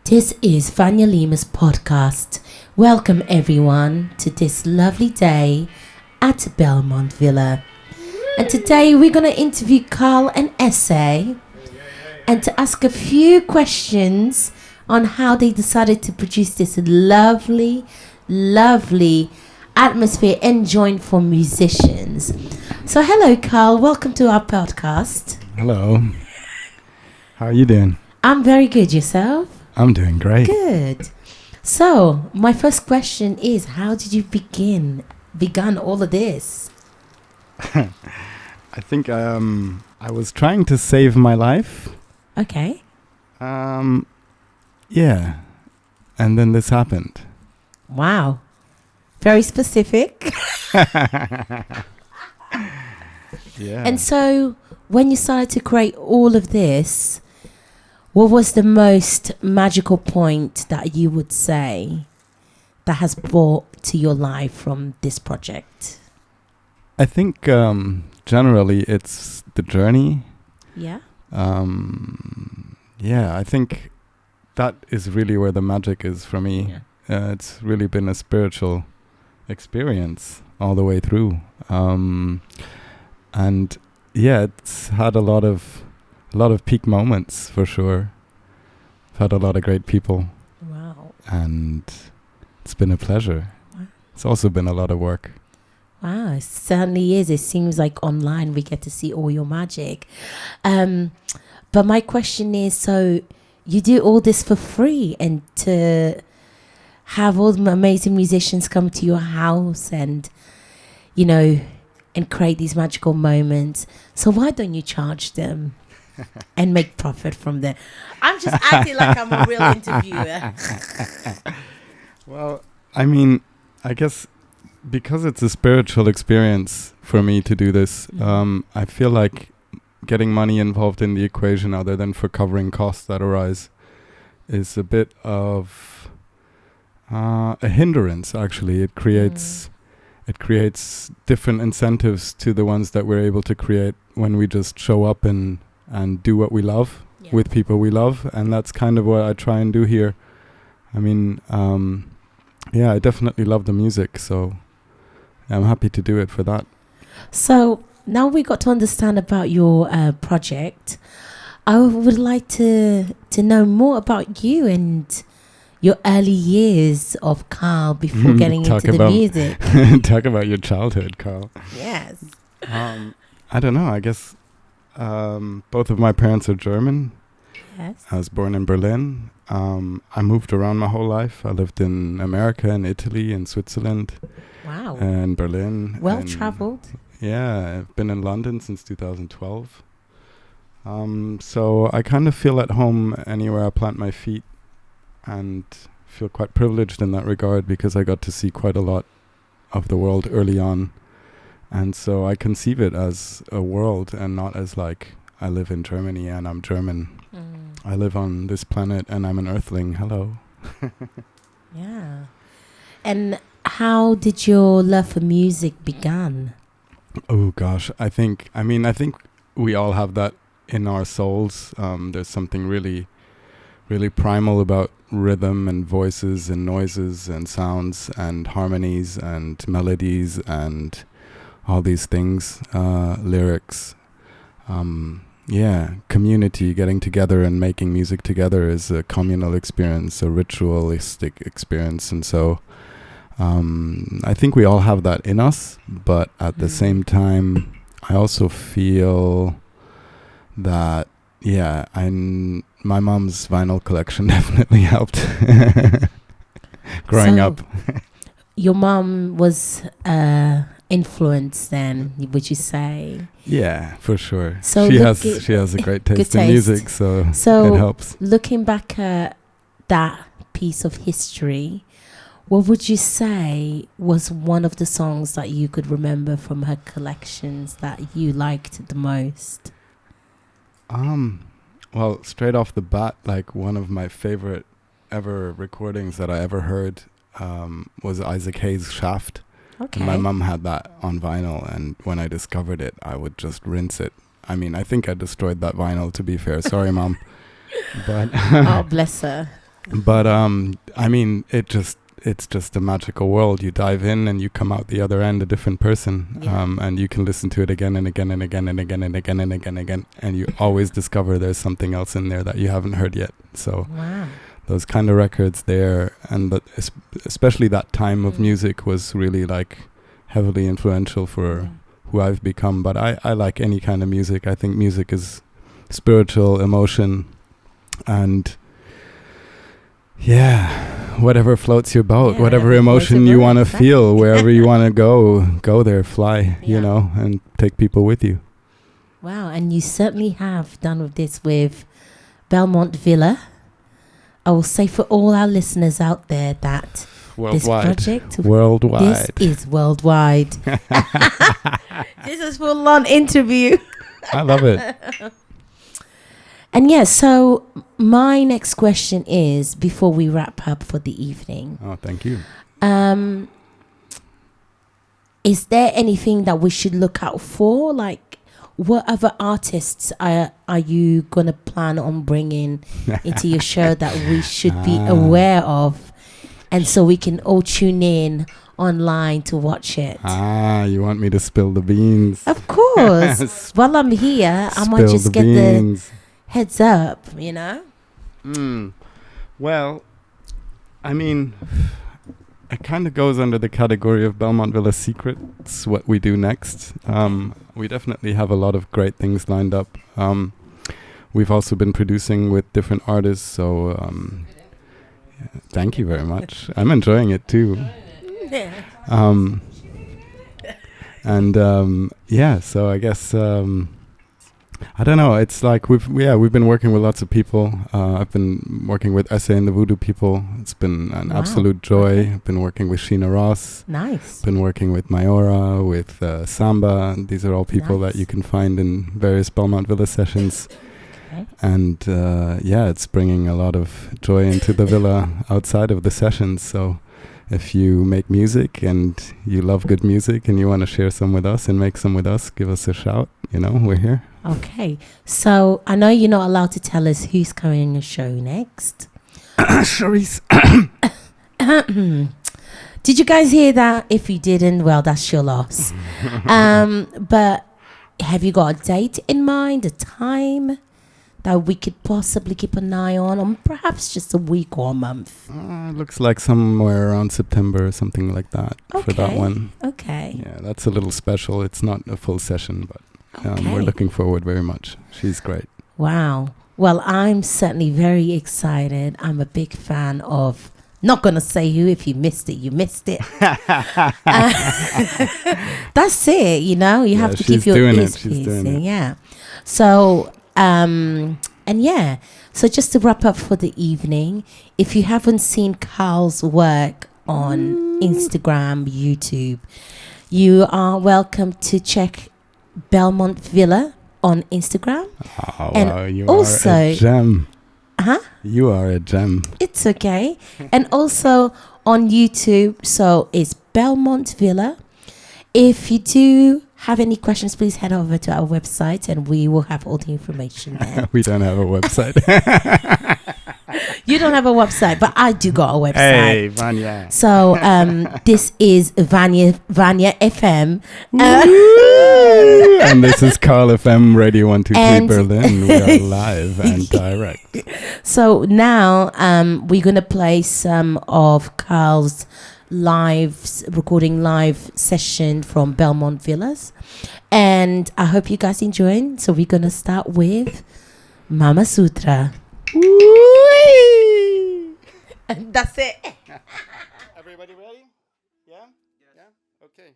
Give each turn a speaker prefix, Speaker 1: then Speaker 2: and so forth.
Speaker 1: This is VANIA'S podcast. Welcome everyone to this lovely day at Belmont Villa. And today we're going to interview Carl and Ese and to ask a few questions on how they decided to produce this lovely atmosphere and joint for musicians. So hello Carl, welcome to our podcast.
Speaker 2: Hello. How are you doing?
Speaker 1: I'm very good. Yourself?
Speaker 2: I'm doing great.
Speaker 1: Good. So my first question is, how did you begun all of this?
Speaker 2: I think I was trying to save my life.
Speaker 1: Okay.
Speaker 2: Yeah. And then this happened.
Speaker 1: Wow. Very specific.
Speaker 2: Yeah.
Speaker 1: And so when you started to create all of this, what was the most magical point that you would say that has brought to your life from this project?
Speaker 2: I think generally it's the journey.
Speaker 1: Yeah.
Speaker 2: Yeah, I think that is really where the magic is for me.
Speaker 1: Yeah.
Speaker 2: It's really been a spiritual experience all the way through. And yeah, it's had a lot of peak moments for sure. I've had a lot of great people.
Speaker 1: Wow.
Speaker 2: And it's been a pleasure.
Speaker 1: Wow.
Speaker 2: It's also been a lot of work.
Speaker 1: Wow, it certainly is. It seems like online we get to see all your magic. But my question is, so you do all this for free, and to have all the amazing musicians come to your house and, you know, and create these magical moments. So why don't you charge them and make profit from them? I'm just acting like I'm a real interviewer.
Speaker 2: Well, I mean, I guess because it's a spiritual experience for me to do this, I feel like getting money involved in the equation other than for covering costs that arise is a bit of a hindrance, actually. It creates different incentives to the ones that we're able to create when we just show up and do what we love with people we love. And that's kind of what I try and do here. I mean, yeah, I definitely love the music, so I'm happy to do it for that.
Speaker 1: So now we got to understand about your project. I would like to know more about you and your early years of Carl before getting into the music.
Speaker 2: Talk about your childhood, Carl.
Speaker 1: Yes.
Speaker 2: I don't know. I guess both of my parents are German.
Speaker 1: Yes.
Speaker 2: I was born in Berlin. I moved around my whole life. I lived in America and Italy and Switzerland.
Speaker 1: Wow.
Speaker 2: And Berlin.
Speaker 1: Well traveled.
Speaker 2: Yeah, I've been in London since 2012. So I kind of feel at home anywhere I plant my feet, and feel quite privileged in that regard because I got to see quite a lot of the world early on. And so I conceive it as a world and not as like I live in Germany and I'm German. I live on this planet and I'm an earthling. Hello.
Speaker 1: Yeah. And how did your love for music begin?
Speaker 2: Oh gosh, I think we all have that in our souls. There's something really, really primal about rhythm and voices and noises and sounds and harmonies and melodies and all these things, lyrics. Yeah, community, getting together and making music together is a communal experience, a ritualistic experience. And so I think we all have that in us, but at the same time, I also feel that, yeah, my mom's vinyl collection definitely helped growing up.
Speaker 1: Your mom was influenced then, would you say?
Speaker 2: Yeah, for sure.
Speaker 1: So
Speaker 2: she has a great taste in music, so it helps.
Speaker 1: Looking back at that piece of history, what would you say was one of the songs that you could remember from her collections that you liked the most?
Speaker 2: Well, straight off the bat, like one of my favorite ever recordings that I ever heard was Isaac Hayes' Shaft.
Speaker 1: Okay.
Speaker 2: And my mum had that on vinyl, and when I discovered it, I would just rinse it. I mean, I think I destroyed that vinyl, to be fair. Sorry, Mom. But
Speaker 1: oh, bless her.
Speaker 2: But I mean, it's just a magical world. You dive in and you come out the other end a different person.
Speaker 1: Yeah.
Speaker 2: And you can listen to it again and again and again and again and again and again and again, and you always discover there's something else in there that you haven't heard yet. So
Speaker 1: Wow.
Speaker 2: those kind of records there, and especially that time of music was really like heavily influential for who I've become. But I like any kind of music. I think music is spiritual emotion, and whatever floats your boat, whatever emotion you want to feel, wherever you want to go there, fly, you know, and take people with you.
Speaker 1: Wow, and you certainly have done with this with Belmont Villa. I will say for all our listeners out there that this project,
Speaker 2: worldwide,
Speaker 1: this is worldwide. This is full on interview.
Speaker 2: I love it.
Speaker 1: And so my next question is, before we wrap up for the evening.
Speaker 2: Oh, thank you.
Speaker 1: Is there anything that we should look out for? Like, what other artists are you going to plan on bringing into your show that we should be aware of? And so we can all tune in online to watch it.
Speaker 2: You want me to spill the beans?
Speaker 1: Of course. While I'm here, I might just get the heads up, you know?
Speaker 2: Well, I mean, it kind of goes under the category of Belmont Villa Secrets, what we do next. We definitely have a lot of great things lined up. We've also been producing with different artists, so thank you very much. I'm enjoying it too. So I guess I don't know. It's like we've been working with lots of people. I've been working with Ese and the Voodoo People. It's been an absolute joy. I've been working with Sheena Ross.
Speaker 1: Nice.
Speaker 2: Been working with Mayora, with Samba. These are all people that you can find in various Belmont Villa sessions. Okay. And it's bringing a lot of joy into the villa outside of the sessions. So if you make music and you love good music and you want to share some with us and make some with us, give us a shout. You know, we're here.
Speaker 1: Okay. So I know you're not allowed to tell us who's coming on the show next.
Speaker 2: Charisse.
Speaker 1: Did you guys hear that? If you didn't, well, that's your loss. But have you got a date in mind, a time that we could possibly keep an eye on, or perhaps just a week or a month?
Speaker 2: Looks like somewhere around September or something like that for that one.
Speaker 1: Okay.
Speaker 2: Yeah, that's a little special. It's not a full session, but we're looking forward very much. She's great. Wow.
Speaker 1: Well, I'm certainly very excited. I'm a big fan of, not going to say who. If you missed it, you missed it. That's it, you know. You have to keep your ears piercing. Yeah. So, so just to wrap up for the evening, if you haven't seen Carl's work on Instagram, YouTube, you are welcome to check Belmont Villa on Instagram.
Speaker 2: Oh, and wow, you also, are a gem. You are a gem.
Speaker 1: It's okay. And also on YouTube, so it's Belmont Villa. If you do have any questions, please head over to our website and we will have all the information there.
Speaker 2: We don't have a website.
Speaker 1: You don't have a website, but I do got a website.
Speaker 2: Hey, Vania.
Speaker 1: So this is Vania FM.
Speaker 2: And this is Carl FM Radio 123 Berlin. We are live and direct.
Speaker 1: So now we're going to play some of Carl's recording live session from Belmont Villas. And I hope you guys enjoy. So we're going to start with Mama Sutra. And that's it.
Speaker 2: Everybody ready? Yeah? Yeah? Okay.